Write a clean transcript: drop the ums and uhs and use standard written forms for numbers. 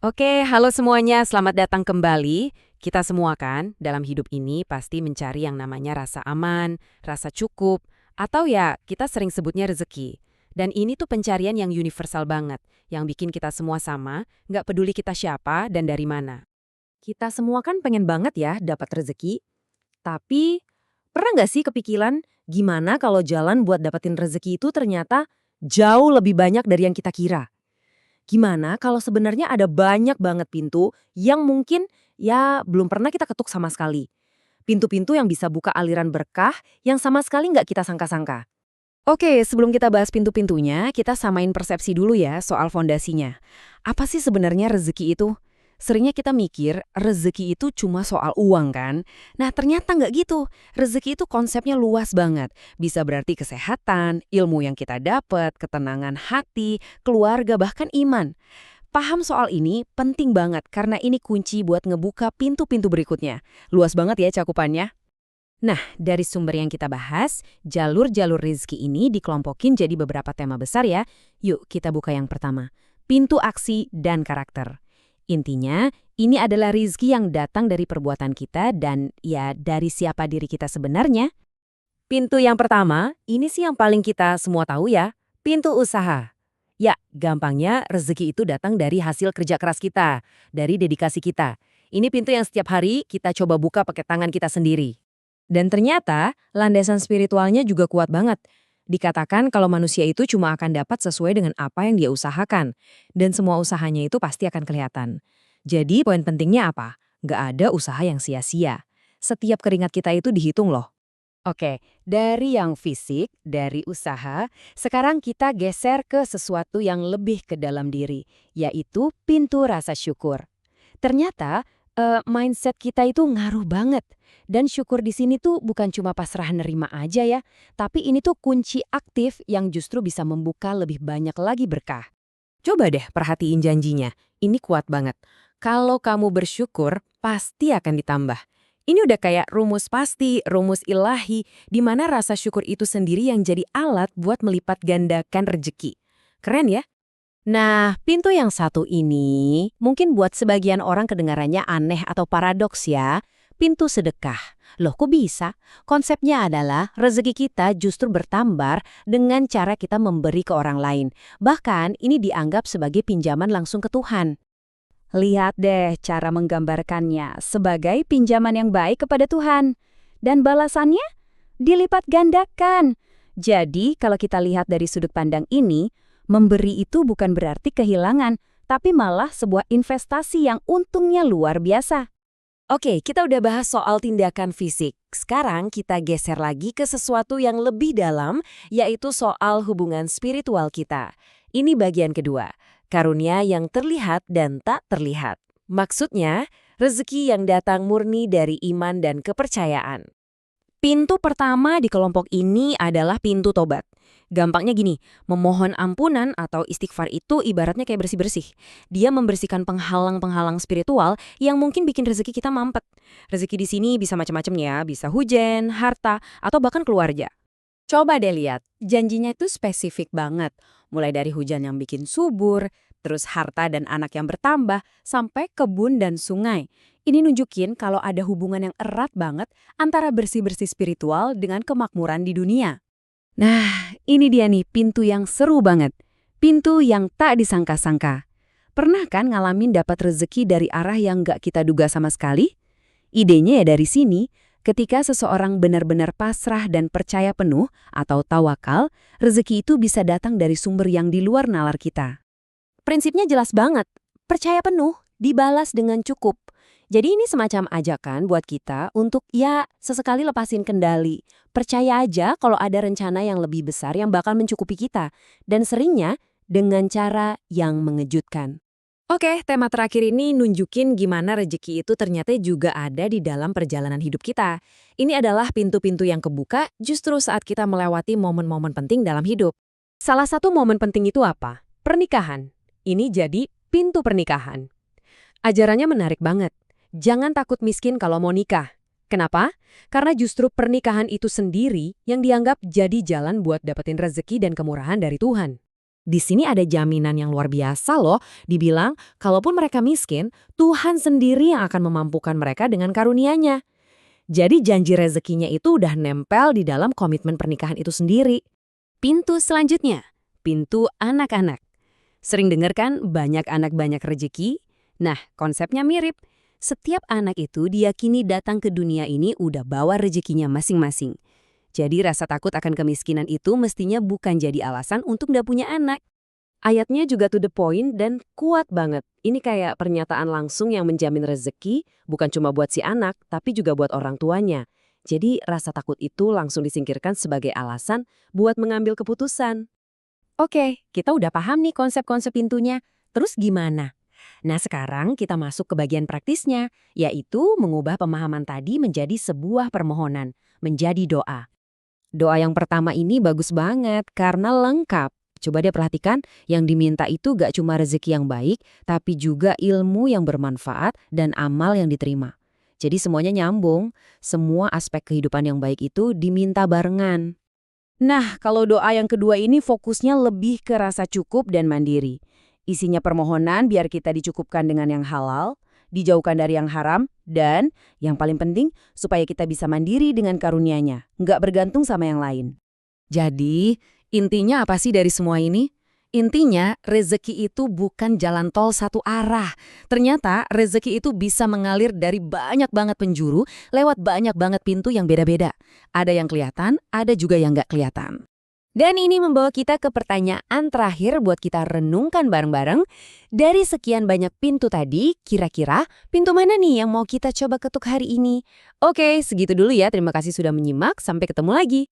Oke, halo semuanya, selamat datang kembali. Kita semua kan dalam hidup ini pasti mencari yang namanya rasa aman, rasa cukup, atau ya kita sering sebutnya rezeki. Dan ini tuh pencarian yang universal banget, yang bikin kita semua sama, nggak peduli kita siapa dan dari mana. Kita semua kan pengen banget ya dapat rezeki, tapi pernah nggak sih kepikiran gimana kalau jalan buat dapetin rezeki itu ternyata jauh lebih banyak dari yang kita kira? Gimana kalau sebenarnya ada banyak banget pintu yang mungkin ya belum pernah kita ketuk sama sekali? Pintu-pintu yang bisa buka aliran berkah yang sama sekali nggak kita sangka-sangka. Oke, sebelum kita bahas pintu-pintunya, kita samain persepsi dulu ya soal fondasinya. Apa sih sebenarnya rezeki itu? Seringnya kita mikir rezeki itu cuma soal uang kan? Nah ternyata nggak gitu. Rezeki itu konsepnya luas banget. Bisa berarti kesehatan, ilmu yang kita dapat, ketenangan hati, keluarga, bahkan iman. Paham soal ini penting banget karena ini kunci buat ngebuka pintu-pintu berikutnya. Luas banget ya cakupannya. Nah, dari sumber yang kita bahas, jalur-jalur rizki ini dikelompokin jadi beberapa tema besar ya. Yuk kita buka yang pertama, pintu aksi dan karakter. Intinya, ini adalah rizki yang datang dari perbuatan kita dan ya dari siapa diri kita sebenarnya. Pintu yang pertama, ini sih yang paling kita semua tahu ya, pintu usaha. Ya, gampangnya rezeki itu datang dari hasil kerja keras kita, dari dedikasi kita. Ini pintu yang setiap hari kita coba buka pakai tangan kita sendiri. Dan ternyata, landasan spiritualnya juga kuat banget. Dikatakan kalau manusia itu cuma akan dapat sesuai dengan apa yang dia usahakan. Dan semua usahanya itu pasti akan kelihatan. Jadi poin pentingnya apa? Nggak ada usaha yang sia-sia. Setiap keringat kita itu dihitung loh. Oke, dari yang fisik, dari usaha, sekarang kita geser ke sesuatu yang lebih ke dalam diri, yaitu pintu rasa syukur. Ternyata, mindset kita itu ngaruh banget. Dan syukur di sini tuh bukan cuma pasrah nerima aja ya, tapi ini tuh kunci aktif yang justru bisa membuka lebih banyak lagi berkah. Coba deh perhatiin janjinya, ini kuat banget. Kalau kamu bersyukur, pasti akan ditambah. Ini udah kayak rumus pasti, rumus ilahi, di mana rasa syukur itu sendiri yang jadi alat buat melipat gandakan rejeki. Keren ya? Nah, pintu yang satu ini mungkin buat sebagian orang kedengarannya aneh atau paradoks ya. Pintu sedekah. Loh kok bisa? Konsepnya adalah rezeki kita justru bertambah dengan cara kita memberi ke orang lain. Bahkan ini dianggap sebagai pinjaman langsung ke Tuhan. Lihat deh cara menggambarkannya sebagai pinjaman yang baik kepada Tuhan. Dan balasannya dilipat gandakan. Jadi kalau kita lihat dari sudut pandang ini, memberi itu bukan berarti kehilangan, tapi malah sebuah investasi yang untungnya luar biasa. Oke, kita udah bahas soal tindakan fisik. Sekarang kita geser lagi ke sesuatu yang lebih dalam, yaitu soal hubungan spiritual kita. Ini bagian kedua, karunia yang terlihat dan tak terlihat. Maksudnya, rezeki yang datang murni dari iman dan kepercayaan. Pintu pertama di kelompok ini adalah pintu tobat. Gampangnya gini, memohon ampunan atau istighfar itu ibaratnya kayak bersih-bersih. Dia membersihkan penghalang-penghalang spiritual yang mungkin bikin rezeki kita mampet. Rezeki di sini bisa macam-macam ya, bisa hujan, harta, atau bahkan keluarga. Coba deh lihat, janjinya itu spesifik banget. Mulai dari hujan yang bikin subur, terus harta dan anak yang bertambah, sampai kebun dan sungai. Ini nunjukin kalau ada hubungan yang erat banget antara bersih-bersih spiritual dengan kemakmuran di dunia. Nah, ini dia nih pintu yang seru banget. Pintu yang tak disangka-sangka. Pernah kan ngalamin dapat rezeki dari arah yang gak kita duga sama sekali? Idenya ya dari sini, ketika seseorang benar-benar pasrah dan percaya penuh atau tawakal, rezeki itu bisa datang dari sumber yang di luar nalar kita. Prinsipnya jelas banget, percaya penuh, dibalas dengan cukup. Jadi ini semacam ajakan buat kita untuk ya sesekali lepasin kendali. Percaya aja kalau ada rencana yang lebih besar yang bakal mencukupi kita. Dan seringnya dengan cara yang mengejutkan. Oke, tema terakhir ini nunjukin gimana rezeki itu ternyata juga ada di dalam perjalanan hidup kita. Ini adalah pintu-pintu yang kebuka justru saat kita melewati momen-momen penting dalam hidup. Salah satu momen penting itu apa? Pernikahan. Ini jadi pintu pernikahan. Ajarannya menarik banget. Jangan takut miskin kalau mau nikah. Kenapa? Karena justru pernikahan itu sendiri yang dianggap jadi jalan buat dapetin rezeki dan kemurahan dari Tuhan. Di sini ada jaminan yang luar biasa loh. Dibilang, kalaupun mereka miskin, Tuhan sendiri yang akan memampukan mereka dengan karunia-Nya. Jadi janji rezekinya itu udah nempel di dalam komitmen pernikahan itu sendiri. Pintu selanjutnya, pintu anak-anak. Sering dengar kan banyak anak banyak rezeki? Nah, konsepnya mirip. Setiap anak itu diyakini datang ke dunia ini udah bawa rezekinya masing-masing. Jadi rasa takut akan kemiskinan itu mestinya bukan jadi alasan untuk nggak punya anak. Ayatnya juga to the point dan kuat banget. Ini kayak pernyataan langsung yang menjamin rezeki, bukan cuma buat si anak, tapi juga buat orang tuanya. Jadi rasa takut itu langsung disingkirkan sebagai alasan buat mengambil keputusan. Oke, kita udah paham nih konsep-konsep pintunya. Terus gimana? Nah sekarang kita masuk ke bagian praktisnya, yaitu mengubah pemahaman tadi menjadi sebuah permohonan, menjadi doa. Doa yang pertama ini bagus banget karena lengkap. Coba deh perhatikan, yang diminta itu gak cuma rezeki yang baik, tapi juga ilmu yang bermanfaat dan amal yang diterima. Jadi semuanya nyambung, semua aspek kehidupan yang baik itu diminta barengan. Nah, kalau doa yang kedua ini fokusnya lebih ke rasa cukup dan mandiri. Isinya permohonan biar kita dicukupkan dengan yang halal, dijauhkan dari yang haram, dan yang paling penting supaya kita bisa mandiri dengan karunia-Nya, nggak bergantung sama yang lain. Jadi, intinya apa sih dari semua ini? Intinya, rezeki itu bukan jalan tol satu arah. Ternyata, rezeki itu bisa mengalir dari banyak banget penjuru, lewat banyak banget pintu yang beda-beda. Ada yang kelihatan, ada juga yang nggak kelihatan. Dan ini membawa kita ke pertanyaan terakhir buat kita renungkan bareng-bareng. Dari sekian banyak pintu tadi, kira-kira pintu mana nih yang mau kita coba ketuk hari ini? Oke, segitu dulu ya. Terima kasih sudah menyimak. Sampai ketemu lagi.